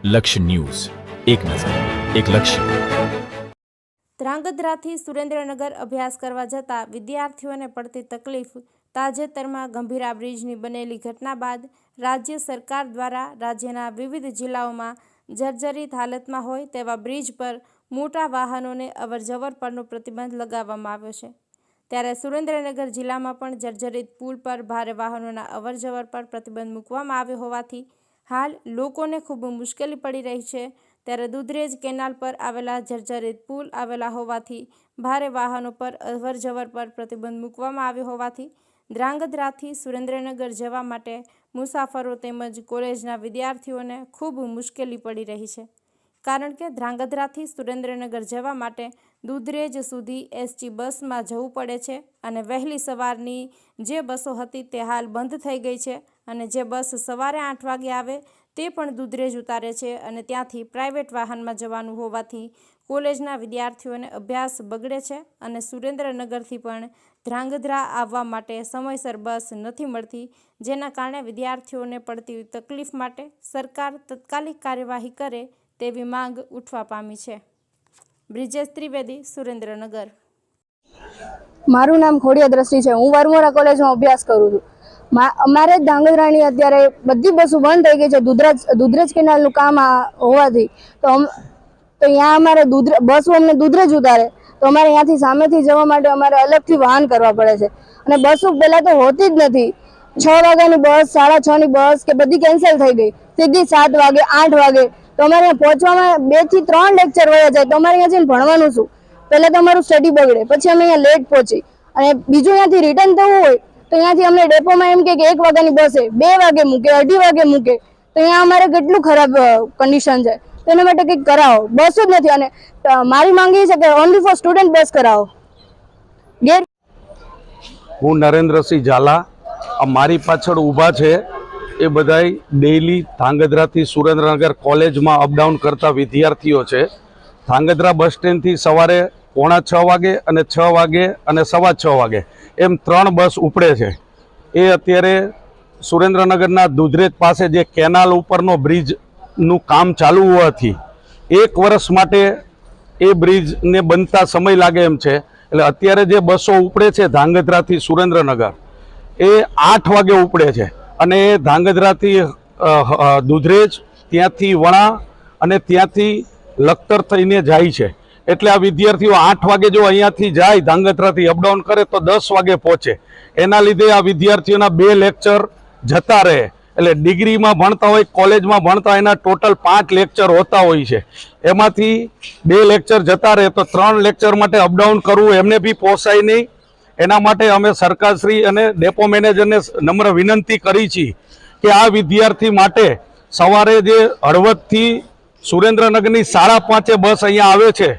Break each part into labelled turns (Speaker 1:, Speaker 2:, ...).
Speaker 1: લક્ષ્ય ન્યૂઝ, એક નજર, એક લક્ષ્ય.
Speaker 2: ધ્રાંગધ્રાથી સુરેન્દ્રનગર અભ્યાસ કરવા જતા વિદ્યાર્થીઓને પડતી તકલીફ. તાજેતરમાં ગંભીરા બ્રિજની બનેલી ઘટના બાદ રાજ્ય સરકાર દ્વારા રાજ્યના વિવિધ જિલ્લાઓમાં જર્જરિત હાલતમાં હોય તેવા બ્રિજ પર મોટા વાહનોને અવરજવર પરનો પ્રતિબંધ લગાવવામાં આવ્યો છે. ત્યારે સુરેન્દ્રનગર જિલ્લામાં પણ જર્જરિત પુલ પર ભારે વાહનોના અવરજવર પર પ્રતિબંધ મૂકવામાં આવ્યો હોવાથી હાલ લોકોને ખૂબ મુશ્કેલી પડી રહી છે. ત્યારે દુધરેજ કેનાલ પર આવેલા જર્જરિત પુલ આવેલા હોવાથી ભારે વાહનો પર અવરજવર પર પ્રતિબંધ મૂકવામાં આવ્યો હોવાથી ધ્રાંગધ્રાથી સુરેન્દ્રનગર જવા માટે મુસાફરો તેમજ કોલેજના વિદ્યાર્થીઓને ખૂબ મુશ્કેલી પડી રહી છે. કારણ કે ધ્રાંગધ્રાથી સુરેન્દ્રનગર જવા માટે દુધરેજ સુધી એસટી બસમાં જવું પડે છે અને વહેલી સવારની જે બસો હતી તે હાલ બંધ થઈ ગઈ છે અને જે બસ સવારે 8 વાગે આવે તે પણ દુધરેજ ઉતારે છે અને ત્યાંથી પ્રાઇવેટ વાહનમાં જવાનું હોવાથી કોલેજના વિદ્યાર્થીઓને અભ્યાસ બગડે છે અને સુરેન્દ્રનગરથી પણ ધ્રાંગધ્રા આવવા માટે સમયસર બસ નથી મળતી, જેના કારણે વિદ્યાર્થીઓને પડતી તકલીફ માટે સરકાર તાત્કાલિક કાર્યવાહી કરે તેવી માંગ ઉઠવા પામી છે. બ્રિજેશ ત્રિવેદી, સુરેન્દ્રનગર.
Speaker 3: મારું નામ ખોડિયા દ્રષ્ટિ છે. હું વરમોરા કોલેજમાં અભ્યાસ કરું છું. અમારે ધ્રાંગધ્રાની અત્યારે બધી બસો બંધ થઈ ગઈ છે દુધરેજ કેનાલનું કામ હોવાથી. તો અહીંયા અમારે બસો અમને દુધરેજ ઉતારે તો અમારે અહીંયાથી સામેથી જવા માટે અમારે અલગથી વાહન કરવા પડે છે અને બસો પહેલાં તો હોતી જ નથી. 6 વાગ્યાની બસ, 6:30 ની બસ કે બધી કેન્સલ થઈ ગઈ. સીધી 7 વાગે 8 વાગે તો અમારે અહીંયા પહોંચવામાં 2 થી 3 લેક્ચર વયા જાય. તો અમારે અહીંયા જઈને ભણવાનું શું? પહેલાં તો અમારું સ્ટડી બગડે, પછી અમે અહીંયા લેટ પહોંચી અને બીજું અહીંયાથી રિટર્ન થવું હોય તો અહીંયાથી અમને ડેપોમાં એમ કે 1 વાગ્યાની બસે 2 વાગે મૂકે, 2:30 વાગે મૂકે. તો અહીંયા અમારે કેટલું ખરાબ કન્ડિશન છે. તો એના માટે કંઈક કરાવો. બસ જ નથી અને મારી માંગ એ છે કે ઓનલી ફોર સ્ટુડન્ટ બસ કરાવો.
Speaker 4: હું નરેન્દ્રસિંહ ઝાલા. મારી પાછળ ઊભા છે એ બધાય ડેઈલી ધ્રાંગધ્રાથી સુરેન્દ્રનગર કોલેજમાં અપડાઉન કરતા વિદ્યાર્થીઓ છે. ધ્રાંગધ્રા બસ સ્ટેન્ડથી સવારે 5:45 વાગે અને 6 વાગે અને 6:15 વાગે એમ 3 બસ ઉપડે છે. એ અત્યારે સુરેન્દ્રનગરના દુધરેજ પાસે જે કેનાલ ઉપરનો બ્રિજનું કામ ચાલુ હોવાથી 1 વર્ષ માટે એ બ્રિજને બનતા સમય લાગે એમ છે. એટલે અત્યારે જે બસો ઉપડે છે ધ્રાંગધ્રાથી સુરેન્દ્રનગર એ 8 વાગે ઉપડે છે અને એ ધ્રાંગધ્રાથી દુધરેજ, ત્યાંથી વણા અને ત્યાંથી લખતર થઈને જાય છે. એટલે આ વિદ્યાર્થીઓ 8 વાગે જો અહીંયાથી જાય ધ્રાંગધ્રાથી અપડાઉન કરે તો 10 વાગે પહોંચે. એના લીધે આ વિદ્યાર્થીઓના 2 લેક્ચર જતા રહે. એટલે ડિગ્રીમાં ભણતા હોય, કોલેજમાં ભણતા હોય, એના ટોટલ 5 લેક્ચર હોતા હોય છે. એમાંથી 2 લેક્ચર જતા રહે તો 3 લેક્ચર માટે અપડાઉન કરવું એમને બી પોસાય નહીં. એના માટે અમે સરકારશ્રી અને ડેપો મેનેજરને નમ્ર વિનંતી કરી છે કે આ વિદ્યાર્થી માટે સવારે જે હળવદથી સુરેન્દ્રનગરની 5:30 બસ અહીંયા આવે છે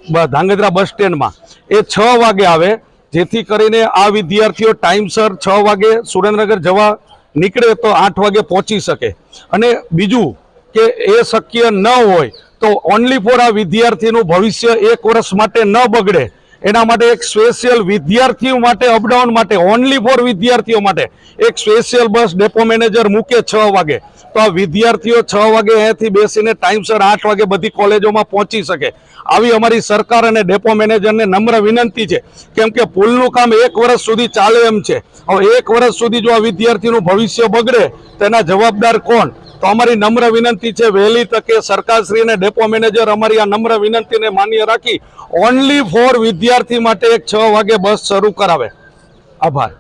Speaker 4: ધ્રાંગધ્રા બસ સ્ટેન્ડમાં, એ 6 વાગે આવે, જેથી કરીને આ વિદ્યાર્થીઓ ટાઈમસર 6 વાગે સુરેન્દ્રનગર જવા નીકળે તો 8 વાગે પહોંચી શકે. અને બીજું કે એ શક્ય ન હોય તો ઓનલી ફોર આ વિદ્યાર્થીનું ભવિષ્ય 1 વર્ષ માટે ન બગડે એના માટે એક સ્પેશિયલ વિદ્યાર્થીઓ માટે અપડાઉન માટે ઓનલી ફોર વિદ્યાર્થીઓ માટે એક સ્પેશિયલ બસ ડેપો મેનેજર મૂકે 6 વાગે, તો આ વિદ્યાર્થીઓ 6 વાગે અહીંયાથી બેસીને ટાઈમસર 8 વાગે બધી કોલેજોમાં પહોંચી શકે. આવી અમારી સરકાર અને ડેપો મેનેજરને નમ્ર વિનંતી છે. કેમ કે પુલનું કામ 1 વર્ષ સુધી ચાલે એમ છે. હવે 1 વર્ષ સુધી જો આ વિદ્યાર્થીનું ભવિષ્ય બગડે તો એના જવાબદાર કોણ? તો અમારી નમ્ર વિનંતી છે વહેલી તકે સરકારશ્રી અને ડેપો મેનેજર અમારી આ નમ્ર વિનંતીને માન્ય રાખી ઓનલી ફોર વિદ્યાર્થી માટે એક 6 વાગે બસ શરૂ કરાવે. આભાર.